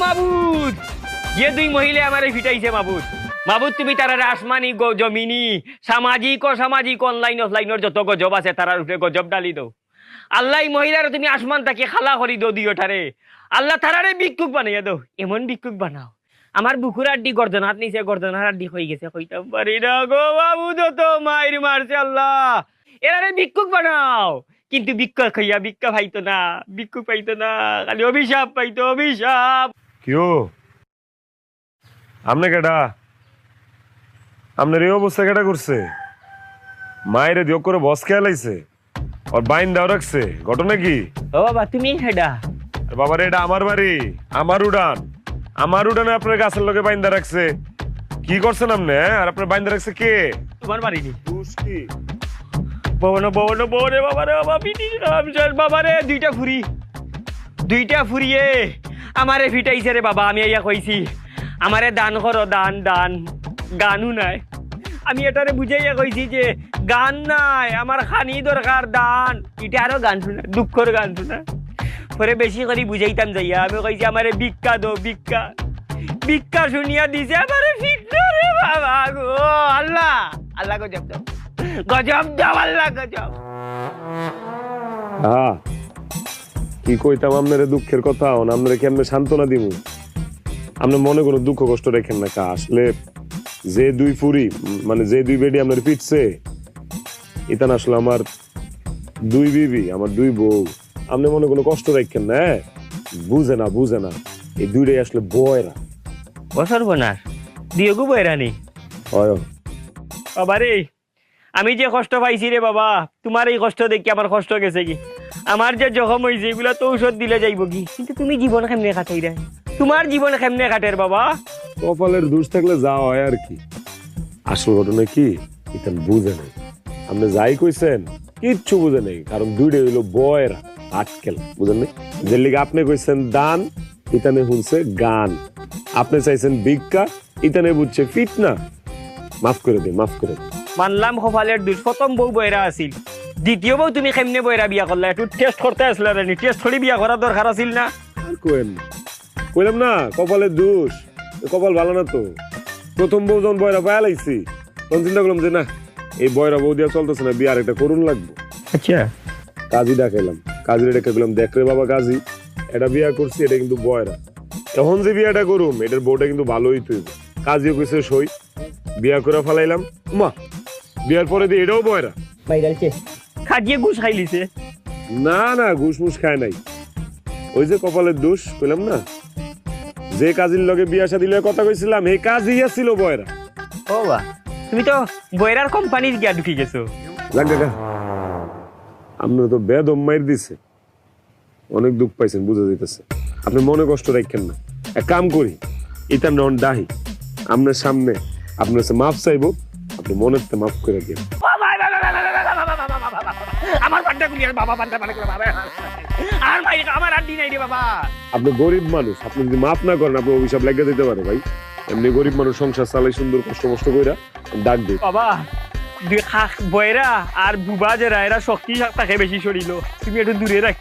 মাবুদ যে দুই মহিলা আমারে ফিটাইছে মাবুদ মাবুদ তুমি তারারে আসমানি জমিনি সামাজিক অসামাজিক অনলাইন অফলাইনের যত গজব আছে তারার উপরে গজব ডালি দাও আল্লাহ মহিলার তুমি আসমান তাকে খালা করি দো দিওটারে আল্লাহ তারারে ভিক্ষুক বানাইয়া দাও এমন ভিক্ষুক বানাও আমার বুকুর আড্ডি গর্দনাত নিচে গর্দনার আড্ডি হয়ে গেছে কইতাম পারি না গো মাবুদ তো মাইর মারছে আল্লাহ এরারে ভিক্ষুক বানাও কিন্তু ভিক্ষা খাইয়া ভিক্ষা পাইতো না ভিক্ষুক পাইতো না খালি অভিশাপ পাইতো অভিশাপ কিও আমনে কেডা আমনের এই অবস্থা কেডা করছে মায়েরে দিও করে বস খেয়া লাইছে আর বাইন দাও রাখছে ঘটনা কি ও বাবা তুমি হেডা আর বাবারে এটা আমার বাড়ি আমার উডানে আপনার গাছের লগে বাইন্দা রাখছে কি করছেন আপনি আর আপনার বাইন্দা রাখছে কে তোমার বাড়ি নি তুস কি ববনো ববরে বাবারে বাবা পিটি রামচন্দ্র বাবারে দুইটা ফুরিয়ে আমারে ফিটাইছে রে বাবা আমি ইয়া কইছি আমারে দান করো দান দান গানও নাই আমি এটারে বুঝাইয়া কইছি যে গান নাই আমার খানি দরকার দান এটা আরো গান শুনা দুঃখর গান শুনা পরে বেশি করে বুঝাইতাম যাইয়া আমি কইছি আমারে ভিক্ষা দো ভিক্ষা শুনিয়া দিছে আমারে ফিটলো রে বাবা গো আল্লাহ আল্লাহ গজব দাও আল্লাহ গজব হ্যাঁ কি কইতাম আপনার দুঃখের কথা আপনারা কেমনে সান্ত্বনা দিব আপনি মনে কোনো দুঃখ কষ্ট রেখেন না কা আসলে যে দুই ফুরি মানে যে দুই বেডি আপনার পিটছে এটা না আসলে আমার দুই বিবি আমার দুই বউ আপনি মনে কোনো কষ্ট রাখেন না বুঝে না এই দুইটাই আসলে বয়রা বছর বোনার দিয়েগু বয়রানি হয় বাবা রে আমি যে কষ্ট পাইছি রে বাবা তোমার এই কষ্ট দেখি আমার কষ্ট গেছে কি আমার যে জখম হয়েছে এগুলা তো ঔষধ দিলে যাইব কি কিন্তু তুমি জীবন কেমনে কাটাই রে তোমার জীবন কেমনে কাটের বাবা কপালের দোষ থাকলে যা হয় আর কি আসল ঘটনা কি এটা বুঝে নাই আপনি যাই কইছেন কিচ্ছু বুঝে নেই কারণ দুইটাই হইলো বয়রা আটকেল বুঝেন নাই যে লিগে আপনি কইছেন দান ইতানে শুনছে গান আপনি চাইছেন ভিক্ষা ইতানে বুঝছে ফিটনা মাফ করে দিন মানলাম কপালের দোষ প্রথম বউ বয়রা আছিল দ্বিতীয় বউ তুমি কেমনে বয়রা বিয়া করলা একটু টেস্ট করতে আসলে রে টেস্ট করে বিয়া করার দরকার আছিল না আর কইলাম না কপালের দোষ কপাল ভালো না তো প্রথম বউ যখন বয়রা পায়া লাইছি তখন চিন্তা করলাম যে না এই বয়রা বউ দিয়া চলতেছে না বিয়ার একটা করুন লাগবে আচ্ছা কাজী ডাকাইলাম কাজীর ডেকে গেলাম দেখ রে বাবা কাজী এটা বিয়া করছি এটা কিন্তু বয়রা তখন যে বিয়াটা করুম এটার বউটা কিন্তু ভালোই তুই কাজীও কইছে সই বিয়া করে ফেলাইলাম মা বিয়ার পরে দিয়ে এটাও বয়রা বাইরালছে খাটিয়ে ঘুষ খাইলিছে না ঘুষ মুস খায় নাই ওই যে কপালের দোষ কইলাম না যে কাজীর লগে বিয়া শাদী লগে কথা কইছিলাম এই কাজই ছিল বয়রা ও বা তুমি তো বয়রার কোম্পানির গিয়া ঢুকি গেছো লাগে কা আপনার তো বেদম মাইর দিছে অনেক দুঃখ পাইছেন বুঝা যাইতেছে আপনি মনে কষ্ট রাখেন না এক কাম করি এটা নন ডাহি আপনার সামনে আপনার কাছে মাফ চাইবো আপনি মনের তে মাফ করে দিন আমার বান্ডা গুলি আর বাবা বান্ডা মানে বাবা আর ভাই আমার আড্ডি নাই রে বাবা আপনি গরিব মানুষ আপনি যদি মাফ না করেন আপনি অভিশাপ লাগিয়ে দিতে পারে ভাই এমনি গরিব মানুষ সংসার চালাই সুন্দর কষ্ট কইরা ডাক দিই বাবা বয়রা আর বুবা যারা এরা শক্তি থাকে বেশি শরীর তুমি একটু দূরে রাখ